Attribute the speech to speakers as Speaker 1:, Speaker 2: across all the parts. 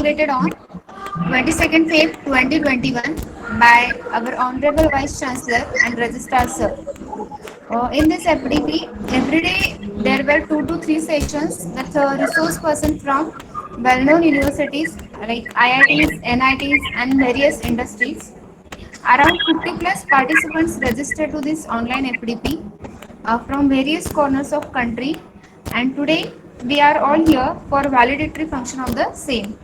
Speaker 1: inaugurated on 22nd Feb 2021 by our Honorable Vice Chancellor and Registrar Sir. In this FDP, every day there were 2 to 3 sessions with a resource person from well-known universities like IITs, NITs and various industries. Around 50 plus participants registered to this online FDP from various corners of country, and today we are all here for valedictory function of the same.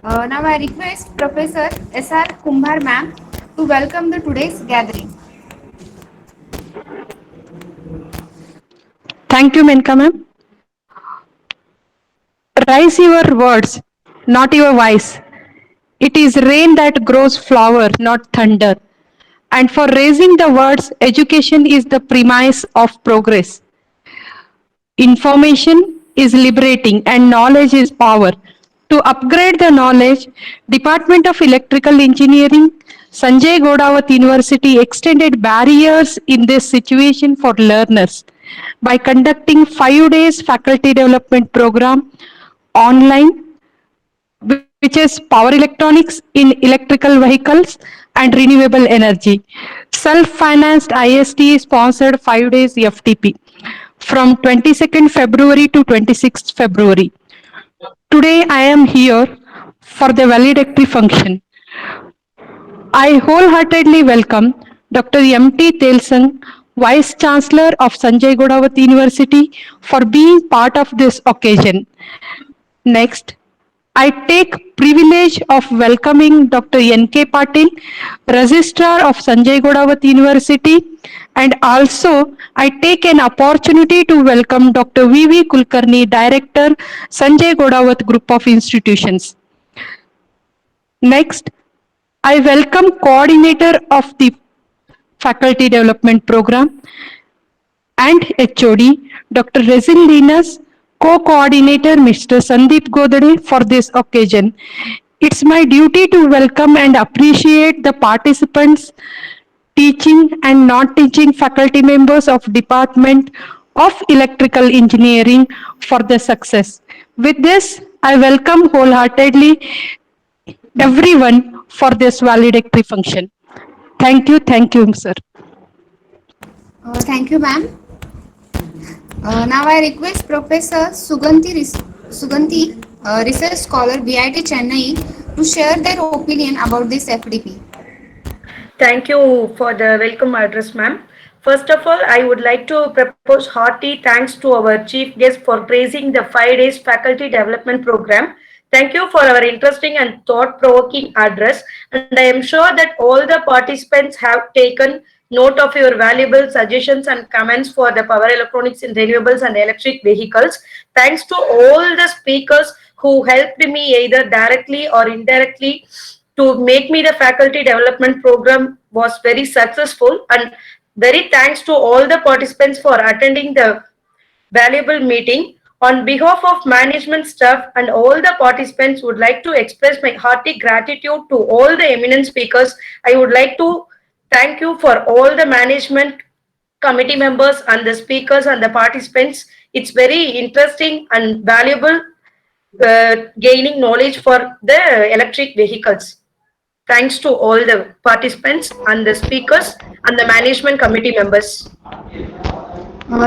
Speaker 1: Now I request Professor S.R. Kumbhar ma'am to welcome the today's gathering.
Speaker 2: Thank you, Menka ma'am. Rise your words, not your voice. It is rain that grows flower, not thunder. And for raising the words, education is the premise of progress. Information is liberating and knowledge is power. To upgrade the knowledge, Department of Electrical Engineering, Sanjay Godawat University extended barriers in this situation for learners by conducting 5 days faculty development program online, which is power electronics in electrical vehicles and renewable energy. Self-financed IST sponsored 5 days FTP from 22nd February to 26th February. Today I am here for the valedictory function. I wholeheartedly welcome Dr. M.T. Telsang, Vice Chancellor of Sanjay Godawat University, for being part of this occasion. Next, I take privilege of welcoming Dr. N.K. Patil, Registrar of Sanjay Godawat University, and also I take an opportunity to welcome Dr. V.V. Kulkarni, Director, Sanjay Godawat Group of Institutions. Next, I welcome coordinator of the faculty development program and HOD, Dr. Rezin Linus, co-coordinator Mr. Sandeep Godade for this occasion. It's my duty to welcome and appreciate the participants, teaching and non-teaching faculty members of Department of Electrical Engineering for the success. With this, I welcome wholeheartedly everyone for this valedictory function. Thank you, sir.
Speaker 1: Thank you, ma'am. Now I request Professor Suganti, research scholar BIT Chennai, to share their opinion about this FDP.
Speaker 3: Thank you for the welcome address, ma'am. First of all, I would like to propose hearty thanks to our chief guest for praising the 5 days faculty development program. Thank you for our interesting and thought-provoking address, and I am sure that all the participants have taken note of your valuable suggestions and comments for the power electronics in renewables and electric vehicles. Thanks to all the speakers who helped me either directly or indirectly to make me the faculty development program was very successful, and very thanks to all the participants for attending the valuable meeting. On behalf of management staff and all the participants, would like to express my hearty gratitude to all the eminent speakers. I would like to thank you for all the management committee members and the speakers and the participants. It's very interesting and valuable gaining knowledge for the electric vehicles. Thanks to all the participants and the speakers and the management committee members.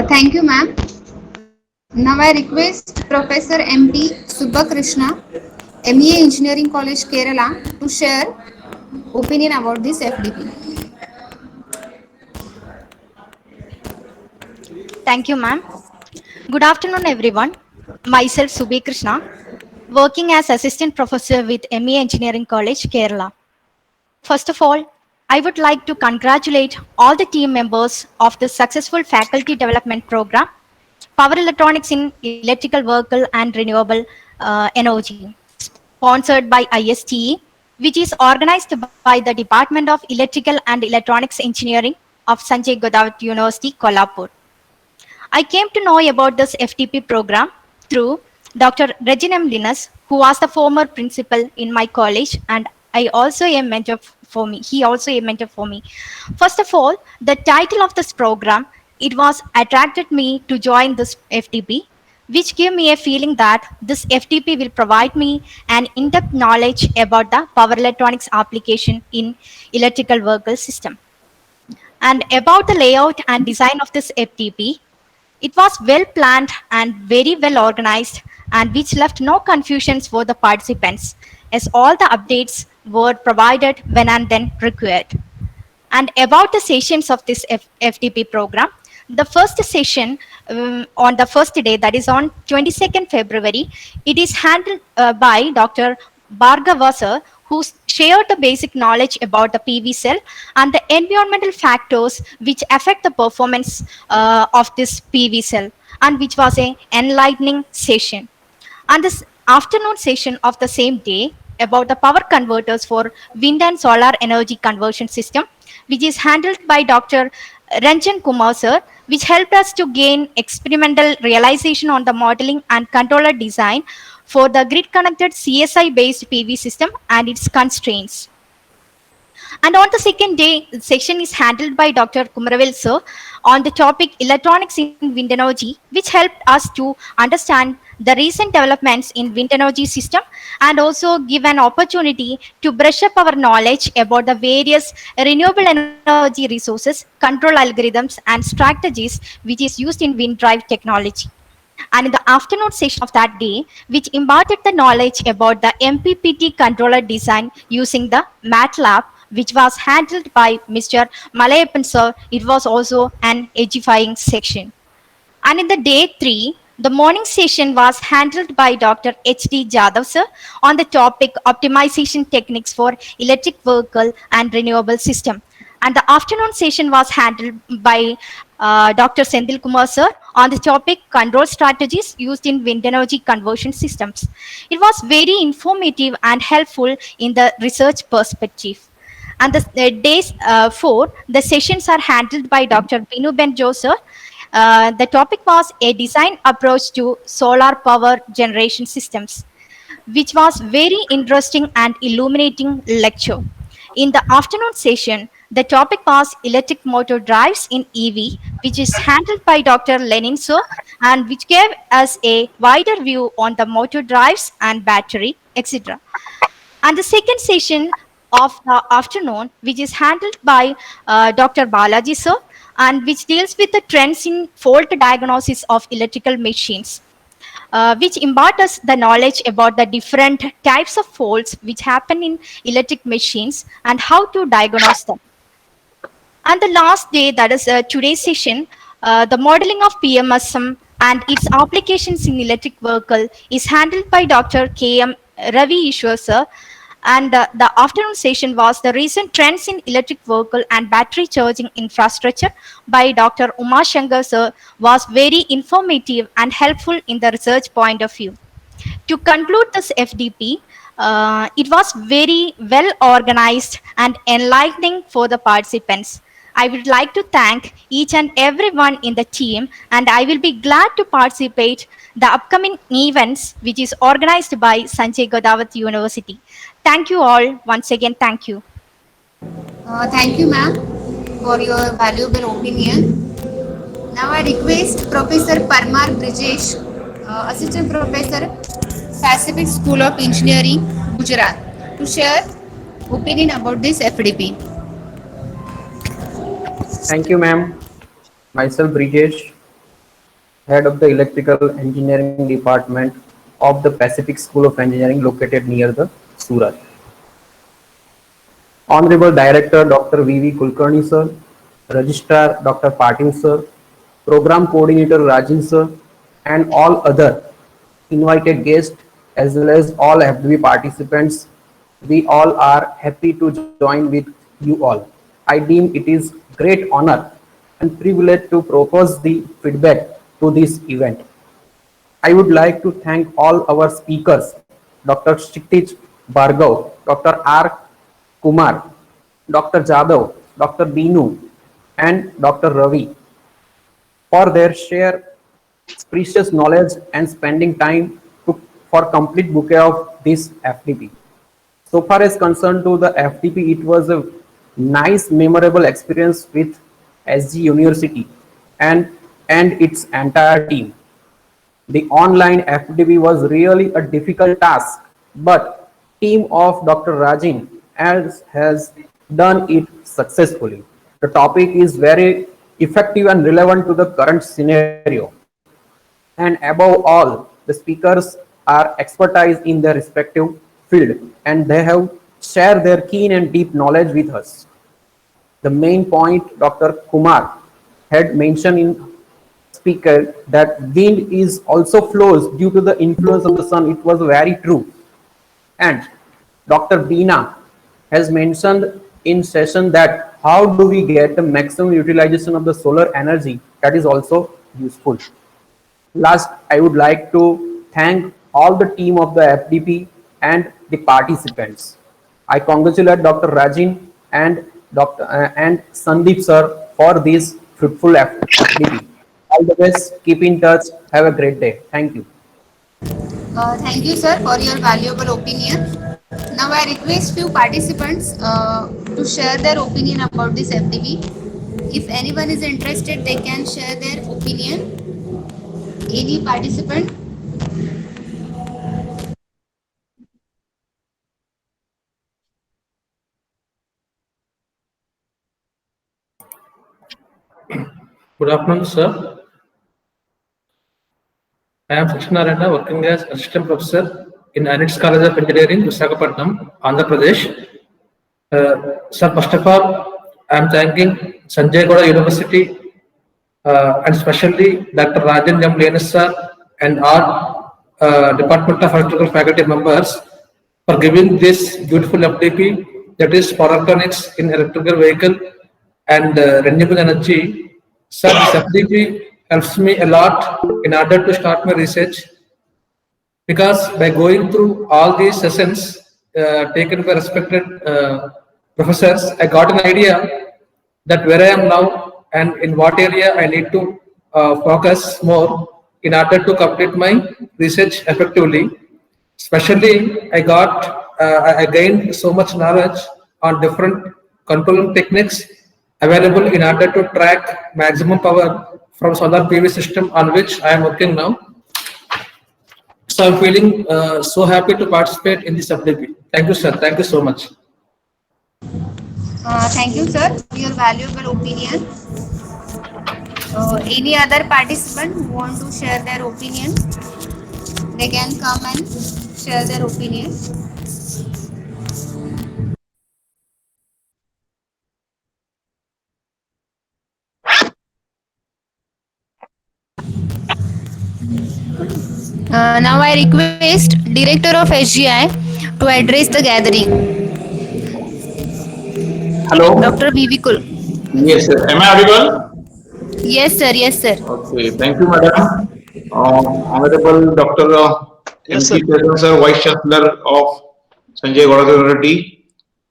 Speaker 1: Thank you, ma'am. Now I request Professor M.T. Subbakrishna, MEA Engineering College, Kerala, to share opinion about this FDP.
Speaker 4: Thank you, ma'am. Good afternoon, everyone. Myself, Subhi Krishna, working as Assistant Professor with MEA Engineering College, Kerala. First of all, I would like to congratulate all the team members of the successful faculty development program, Power Electronics in Electrical Vehicle and Renewable Energy, sponsored by ISTE, which is organized by the Department of Electrical and Electronics Engineering of Sanjay Godawat University, Kolhapur. I came to know about this FTP program through Dr. Regin M. Linus, who was the former principal in my college, and I also a mentor for me. He also a mentor for me. First of all, the title of this program, it was attracted me to join this FTP which gave me a feeling that this FTP will provide me an in-depth knowledge about the power electronics application in electrical vehicle system. And about the layout and design of this FTP, it was well planned and very well organized, and which left no confusions for the participants, as all the updates were provided when and then required. And about the sessions of this FTP program, the first session on the first day, that is on 22nd February, it is handled by Dr. Bhargava sir, who shared the basic knowledge about the PV cell and the environmental factors which affect the performance of this PV cell, and which was an enlightening session. And this afternoon session of the same day about the power converters for wind and solar energy conversion system, which is handled by Dr. Ranjan Kumar sir, which helped us to gain experimental realization on the modeling and controller design for the grid connected CSI based PV system and its constraints. And on the second day, the session is handled by Dr. Kumaravel sir on the topic electronics in wind energy, which helped us to understand the recent developments in wind energy system and also give an opportunity to brush up our knowledge about the various renewable energy resources, control algorithms and strategies which is used in wind drive technology. And in the afternoon session of that day, which imparted the knowledge about the MPPT controller design using the MATLAB, which was handled by Mr. Malayappan sir, it was also an edifying section. And in the day 3, the morning session was handled by Dr. H.D. Jadhav sir on the topic optimization techniques for electric vehicle and renewable system. And the afternoon session was handled by Dr. Sendil Kumar sir on the topic control strategies used in wind energy conversion systems. It was very informative and helpful in the research perspective. And the days 4, the sessions are handled by Dr. Binu Benjo sir. The topic was a design approach to solar power generation systems, which was very interesting and illuminating lecture. In the afternoon session, the topic was electric motor drives in EV, which is handled by Dr. Lenin sir, and which gave us a wider view on the motor drives and battery, etc. And the second session of the afternoon, which is handled by Dr. Balaji sir, and which deals with the trends in fault diagnosis of electrical machines, which impart us the knowledge about the different types of faults which happen in electric machines and how to diagnose them. And the last day, that is today's session, the modeling of PMSM and its applications in electric vehicle is handled by Dr. K.M. Ravi Ishwar sir. And the afternoon session was the recent trends in electric vehicle and battery charging infrastructure by Dr. Uma Shankar sir was very informative and helpful in the research point of view. To conclude this FDP, it was very well organized and enlightening for the participants. I would like to thank each and everyone in the team, and I will be glad to participate the upcoming events which is organized by Sanjay Godawat University. Thank you all. Once again, thank you.
Speaker 1: Thank you, ma'am, for your valuable opinion. Now I request Professor Parmar Brijesh, Assistant Professor, Pacific School of Engineering, Gujarat, to share opinion about this FDP.
Speaker 5: Thank you, ma'am. Myself, Brijesh, head of the Electrical Engineering Department of the Pacific School of Engineering located near the Surat. Honorable Director Dr. V.V. Kulkarni sir, Registrar Dr. Patil sir, Program Coordinator Rajin sir, and all other invited guests as well as all FDP participants, we all are happy to join with you all. I deem it is great honor and privilege to propose the feedback to this event. I would like to thank all our speakers, Dr. Kshitij Bhargav, Dr. R. Kumar, Dr. Jadhav, Dr. Binu, and Dr. Ravi for their share precious knowledge and spending time for complete bouquet of this FDP. So far as concerned to the FDP, it was a nice memorable experience with SG University and its entire team. The online FDB was really a difficult task, but team of Dr. Rajin has done it successfully. The topic is very effective and relevant to the current scenario. And above all, the speakers are expertise in their respective field and they have shared their keen and deep knowledge with us. The main point Dr. Kumar had mentioned in speaker that wind is also flows due to the influence of the sun. It was very true. And Dr. Beena has mentioned in session that how do we get the maximum utilization of the solar energy, that is also useful. Last, I would like to thank all the team of the FDP and the participants. I congratulate Dr. Rajin and and Sandeep sir for this fruitful FDP. All the best. Keep in touch. Have a great day. Thank you.
Speaker 1: Thank you, sir, for your valuable opinion. Now, I request few participants to share their opinion about this FDB. If anyone is interested, they can share their opinion. Any participant?
Speaker 6: Good afternoon, sir. I am Sakshanarayana, working as assistant professor in Annex College of Engineering, Visakhapatnam, Andhra Pradesh. Sir, first of all, I am thanking Sanjay Gowda University and especially Dr. Rajan M. Lenas sir and all Department of Electrical faculty members for giving this beautiful FDP, that is power electronics in electrical vehicle and renewable energy. Sir, this FDP helps me a lot in order to start my research, because by going through all these sessions taken by respected professors, I got an idea that where I am now and in what area I need to focus more in order to complete my research effectively. Especially, I gained so much knowledge on different controlling techniques available in order to track maximum power from solar PV system on which I am working now. So I'm feeling so happy to participate in this FDP. Thank you, sir. Thank you so much.
Speaker 1: Thank you, sir, for your valuable opinion. Any other participant who want to share their opinion? They can come and share their opinion. Now I request Director of SGI to address the gathering.
Speaker 7: Hello.
Speaker 1: Dr. V.V. Kul.
Speaker 7: Yes, sir. Am I audible?
Speaker 1: Yes, sir. Yes, sir.
Speaker 7: Okay. Thank you, madam. Honorable Dr.
Speaker 8: Yes,
Speaker 7: M.P.
Speaker 8: sir.
Speaker 7: President, sir, Vice Chancellor of Sanjay Gowda University,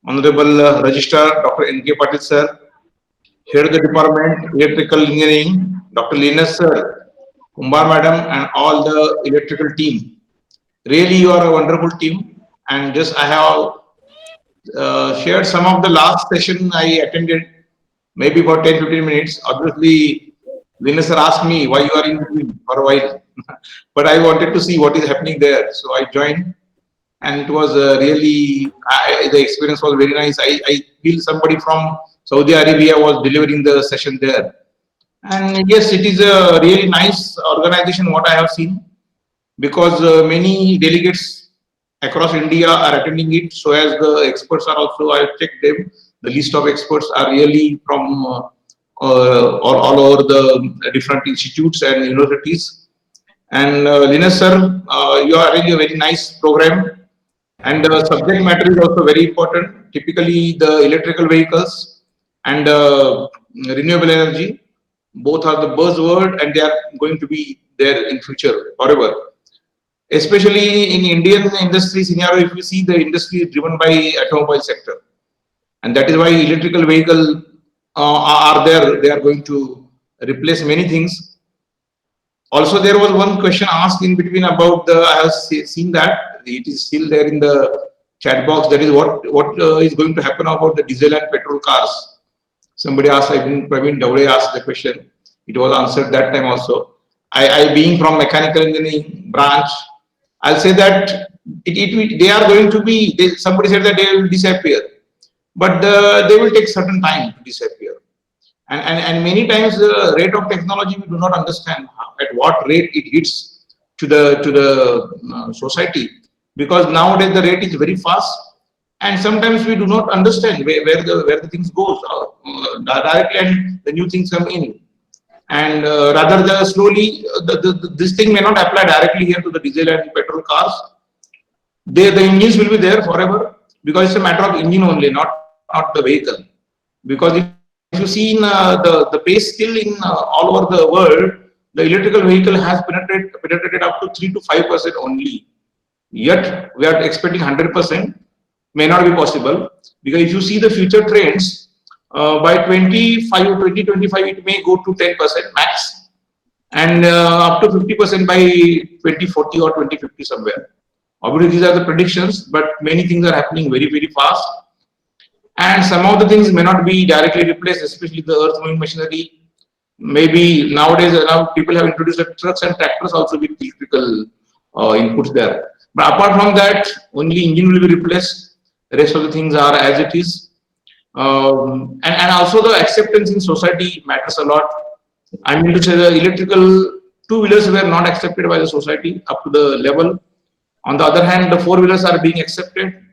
Speaker 7: Honorable Registrar Dr. N.K. Patil, sir, Head of the Department Electrical Engineering, Dr. Linus, sir, Kumbar, madam, and all the electrical team. Really, you are a wonderful team. And just I have shared some of the last session I attended, maybe for 10-15 minutes. Obviously, Linus sir asked me why you are in between for a while, but I wanted to see what is happening there. So I joined, and it was really, the experience was very nice. I feel somebody from Saudi Arabia was delivering the session there. And yes, it is a really nice organization, what I have seen, because many delegates across India are attending it. So as the experts are also, I checked them. The list of experts are really from all over the different institutes and universities. And Linus sir, you are arranging a very nice program. And the subject matter is also very important. Typically, the electrical vehicles and renewable energy, both are the buzzword, and they are going to be there in future forever. Especially in Indian industry scenario, if you see, the industry is driven by automobile sector, and that is why electrical vehicle are there. They are going to replace many things. Also, there was one question asked in between about the. I have seen that it is still there in the chat box. That is what is going to happen about the diesel and petrol cars. Somebody asked. I think Praveen Dawde asked the question. It was answered that time also. I being from mechanical engineering branch, I'll say that they are going to be, somebody said that they will disappear, but they will take certain time to disappear. And many times the rate of technology we do not understand at what rate it hits to the society, because nowadays the rate is very fast, and sometimes we do not understand where the things goes directly, and the new things come in, and rather the slowly this thing may not apply directly here to the diesel and petrol cars. The engines will be there forever, because it's a matter of engine only, not the vehicle. Because if you see in the pace still in all over the world, the electrical vehicle has penetrated up to 3 to 5% only. Yet we are expecting 100%, may not be possible, because if you see the future trends, by 2025 it may go to 10% max, and up to 50% by 2040 or 2050 somewhere. Obviously, these are the predictions, but many things are happening very fast, and some of the things may not be directly replaced, especially the earth moving machinery. Maybe nowadays, now people have introduced the trucks and tractors also with electrical inputs there. But apart from that, only engine will be replaced. The rest of the things are as it is. And also the acceptance in society matters a lot. I mean to say, the electrical two-wheelers were not accepted by the society up to the level. On the other hand, the four-wheelers are being accepted.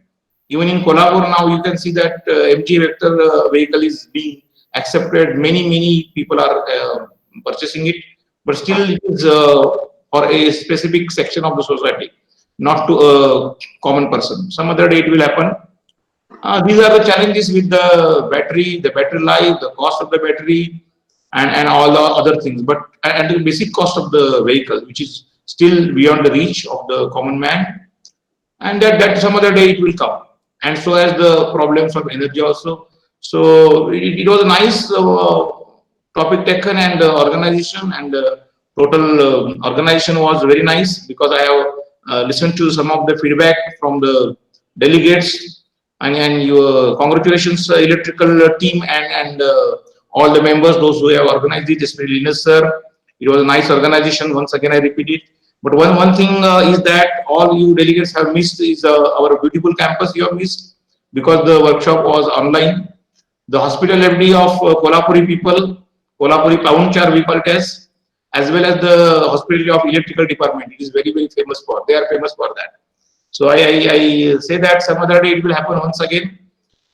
Speaker 7: Even in Kolhapur now, you can see that MG Vector vehicle is being accepted. Many people are purchasing it, but still it is for a specific section of the society, not to a common person. Some other day it will happen. These are the challenges with the battery life, the cost of the battery, and all the other things. But and the basic cost of the vehicle, which is still beyond the reach of the common man, and that some other day it will come. And so as the problems of energy also. So it was a nice topic taken, and organization, and total organization was very nice, because I have listened to some of the feedback from the delegates, and your congratulations electrical team, and all the members, those who have organized it, especially Linus sir. It was a nice organization. Once again, I repeat it. But one thing is that all you delegates have missed is our beautiful campus you have missed, because the workshop was online. The hospitality of Kolhapuri people, Kolhapuri Paunchar we call it as well as the hospitality of electrical department. It is very famous for. They are famous for that. So I say that some other day it will happen once again.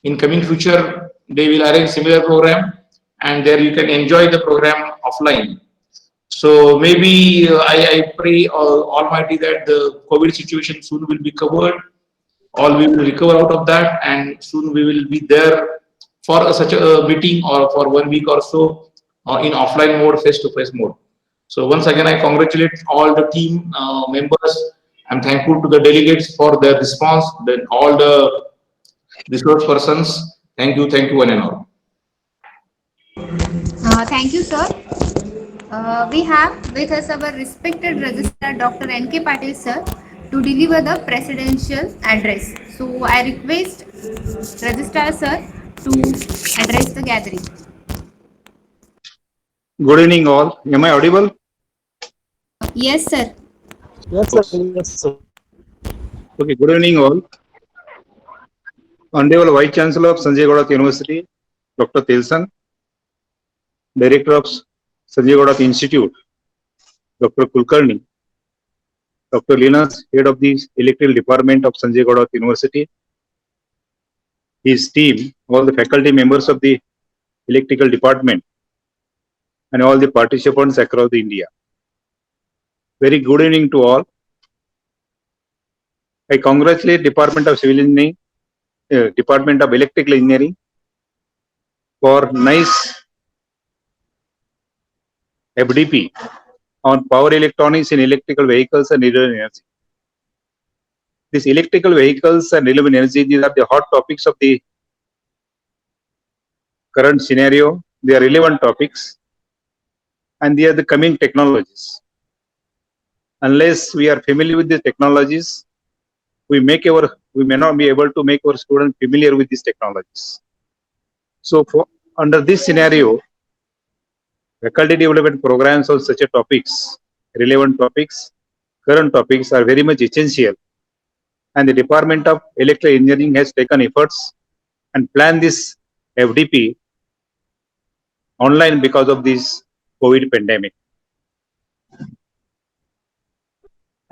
Speaker 7: In coming future, they will arrange similar program, and there you can enjoy the program offline. So maybe I pray Almighty that the COVID situation soon will be covered. All we will recover out of that, and soon we will be there for such a meeting, or for 1 week or so in offline mode, face-to-face mode. So once again, I congratulate all the team members. I'm thankful to the delegates for their response. Then all the resource persons. Thank you, one and all.
Speaker 1: Thank you, sir. We have with us our respected Registrar Dr. N.K. Patil sir to deliver the presidential address. So I request Registrar sir to address the gathering.
Speaker 8: Good evening all. Am I audible?
Speaker 1: Yes, sir.
Speaker 9: Yes, sir. Yes, sir.
Speaker 8: Okay, good evening all. Honorable Vice Chancellor of Sanjay Gauda University, Dr. Tilson, Director of Sanjay Gauda Institute, Dr. Kulkarni, Dr. Linus, Head of the Electrical Department of Sanjay Gauda University, his team, all the faculty members of the Electrical Department, and all the participants across the India. Very good evening to all. I congratulate Department of Civil Engineering, Department of Electrical Engineering for nice FDP on power electronics in electrical vehicles and renewable energy. These electrical vehicles and renewable energy, these are the hot topics of the current scenario. They are relevant topics, and they are the coming technologies. Unless we are familiar with the technologies, we may not be able to make our students familiar with these technologies. So under this scenario, faculty development programs on such a topics relevant topics, current topics are very much essential. And the Department of Electrical Engineering has taken efforts and planned this FDP online because of this COVID pandemic.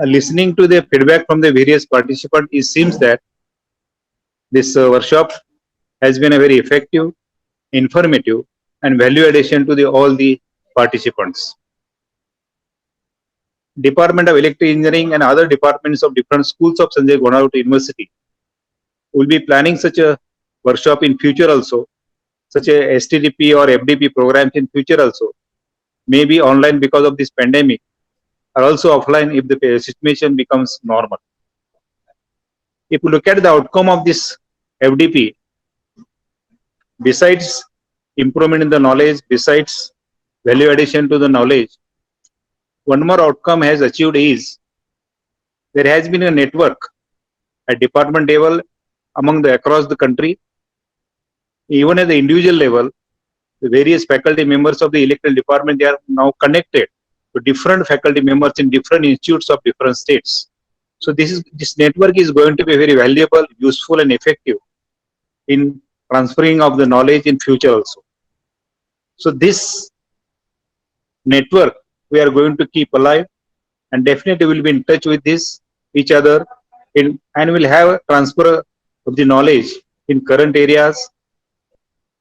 Speaker 8: Listening to the feedback from the various participants, it seems that this workshop has been a very effective, informative, and value addition to all the participants. Department of Electrical Engineering and other departments of different schools of Sanjay Gonawat University will be planning such a workshop in future also, such a STDP or FDP programs in future also, maybe online because of this pandemic, or also offline if the situation becomes normal. If you look at the outcome of this FDP, besides improvement in the knowledge, besides value addition to the knowledge, one more outcome has achieved is there has been a network at department level across the country, even at the individual level. The various faculty members of the electrical department, they are now connected to different faculty members in different institutes of different states. So this network is going to be very valuable, useful, and effective in transferring of the knowledge in future also. So this network we are going to keep alive, and definitely will be in touch with each other, and will have a transfer of the knowledge in current areas,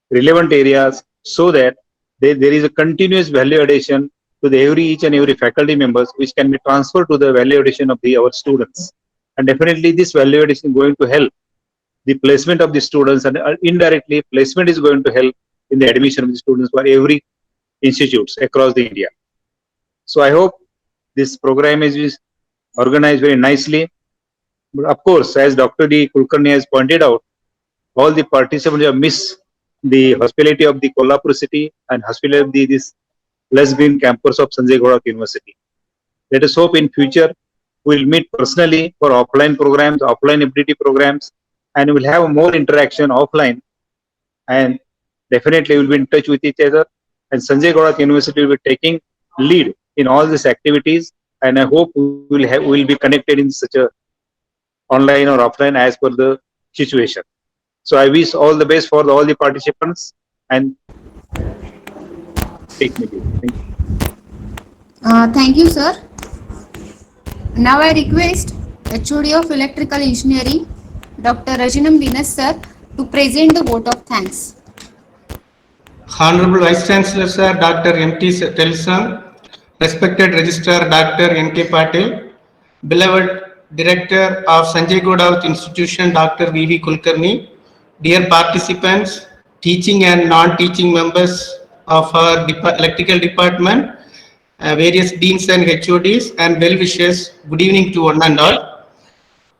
Speaker 8: relevant areas, so that there is a continuous value addition to each and every faculty members, which can be transferred to the value addition of our students. And definitely this value addition is going to help the placement of the students, and indirectly placement is going to help in the admission of the students for every institutes across the India. So I hope this program is organized very nicely. But of course, as Dr. D. Kulkarni has pointed out, all the participants have missed the hospitality of the Kolhapur city and hospitality of this lush green campus of Sanjay Gonawat University. Let us hope in future we will meet personally for offline programs, offline FDT programs, and we will have more interaction offline, and definitely we will be in touch with each other, and Sanjay Gonawat University will be taking lead in all these activities, and I hope we will be connected in such a online or offline as per the situation. So I wish all the best for all the participants, and take me. Thank you.
Speaker 1: Thank you, sir. Now I request HOD of Electrical Engineering, Dr. Rajinam Venus sir, to present the vote of thanks.
Speaker 10: Honorable Vice Chancellor Sir Dr. M.T. Telson, respected Registrar Dr. N.K. Patil, beloved Director of Sanjay Gonawat Institution Dr. V.V. Kulkarni, dear participants, teaching and non-teaching members of our electrical department, various deans and HODs, and well-wishers, good evening to one and all.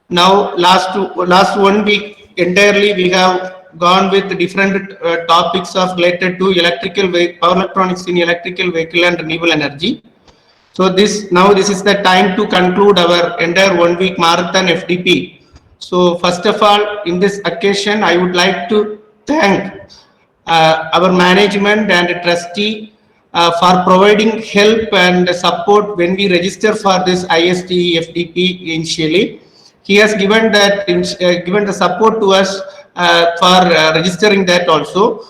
Speaker 10: Now, last 1 week entirely we have gone with different topics of related to power electronics in electrical vehicle and renewable energy. So this is the time to conclude our entire 1 week marathon FDP. So first of all, in this occasion, I would like to thank our management and trustee for providing help and support when we register for this ISTE FDP initially. He has given the support to us for registering that also.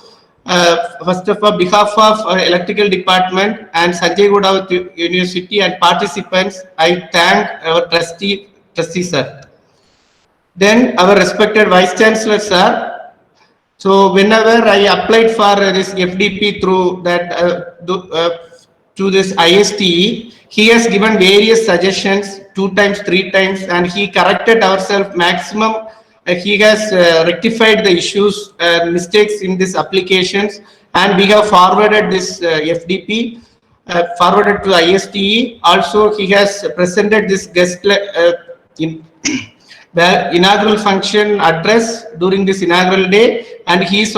Speaker 10: First of all, behalf of electrical department and Sanjay Gonawat University and participants, I thank our trustee sir. Then our respected Vice Chancellor sir. So whenever I applied for this FDP through that to this ISTE, he has given various suggestions 2 times, 3 times, and he corrected ourselves maximum. He has rectified the issues and mistakes in these applications, and we have forwarded this FDP forwarded to ISTE. Also, he has presented this guest the inaugural function address during this inaugural day, and his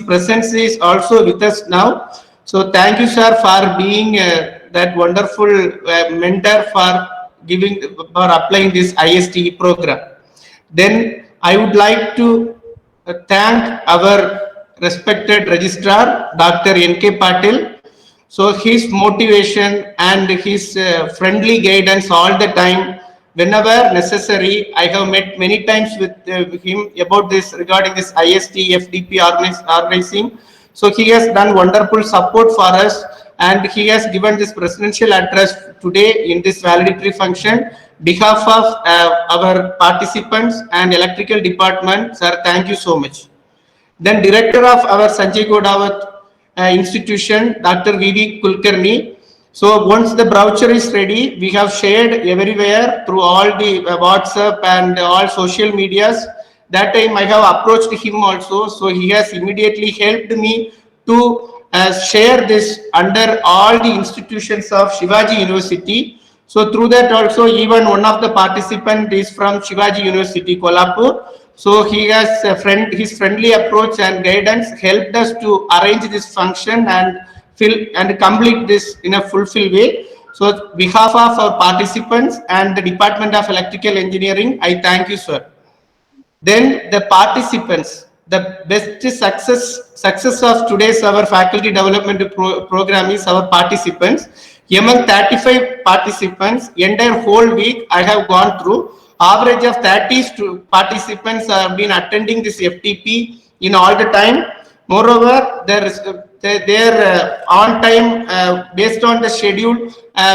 Speaker 10: presence is also with us now. So thank you, sir, for being that wonderful mentor for applying this ISTE program. Then I would like to thank our respected registrar, Dr. N.K. Patil, So his motivation and his friendly guidance all the time, whenever necessary. I have met many times with him about this, regarding this IST FDP organizing. So he has done wonderful support for us, and he has given this presidential address today in this valedictory function. Behalf of our participants and electrical department, sir, thank you so much. Then director of our Sanjay Godawat institution, Dr. V.V. Kulkarni. So once the brochure is ready, we have shared everywhere through all the WhatsApp and all social medias. That time I have approached him also. So he has immediately helped me to share this under all the institutions of Shivaji University. So through that also, even one of the participants is from Shivaji University, Kolhapur. So he has his friendly approach and guidance helped us to arrange this function and complete this in a fulfilled way. So behalf of our participants and the Department of Electrical Engineering, I thank you, sir. Then the participants, the best success of today's our faculty development program is our participants. Among 35 participants, entire whole week I have gone through. Average of 30 participants have been attending this FTP in all the time. Moreover, they're on time based on the schedule.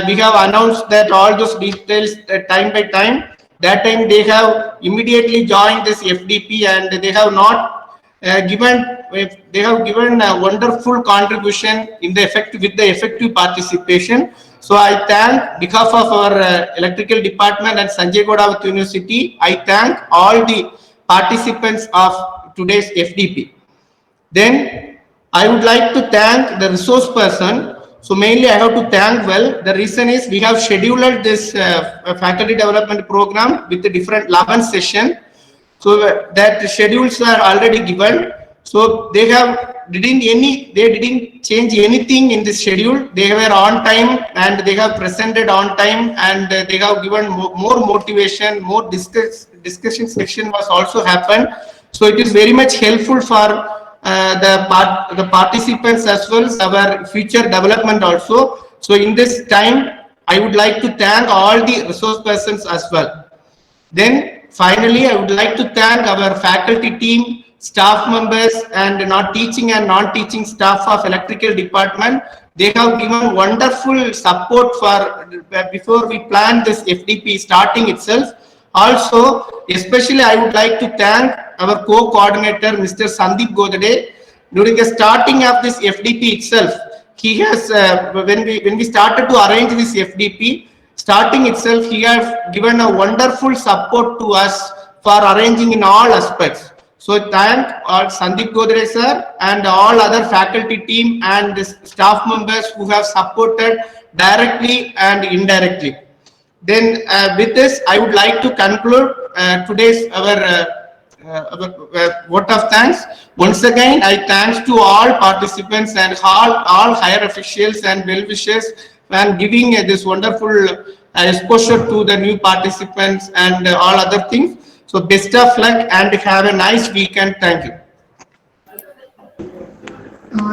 Speaker 10: We have announced that all those details time by time. That time they have immediately joined this FDP, and they have not given a wonderful contribution in the effective participation. So I thank, behalf of our electrical department and Sanjay Godawat University, I thank all the participants of today's FDP. Then I would like to thank the resource person. So mainly I have to thank, well, the reason is we have scheduled this faculty development program with a different 11 session. So that schedules are already given. So they didn't change anything in the schedule. They were on time and they have presented on time, and they have given more motivation, more discussion section was also happened. So it is very much helpful for the participants as well as our future development also. So in this time, I would like to thank all the resource persons as well. Then finally, I would like to thank our faculty team, staff members, and non-teaching and non-teaching staff of electrical department. They have given wonderful support for before we plan this FDP starting itself. Also, especially I would like to thank our co-coordinator, Mr. Sandeep Godade. During the starting of this FDP itself, he has when we started to arrange this FDP, starting itself, he has given a wonderful support to us for arranging in all aspects. So thank all Sandeep Godre sir and all other faculty team and the staff members who have supported directly and indirectly. Then with this, I would like to conclude today's our vote of thanks. Once again, I thanks to all participants and all higher officials and well-wishers and giving this wonderful exposure to the new participants and all other things. So best of luck and have a nice weekend. Thank you.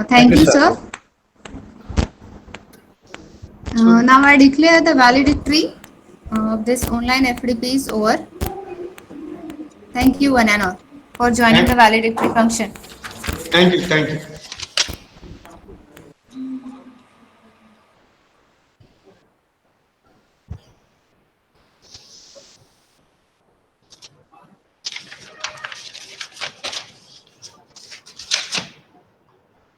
Speaker 1: Thank you, sir. Now I declare the valedictory of this online FDP is over. Thank you, one and all, for joining the valedictory function.
Speaker 10: Thank you. Thank you.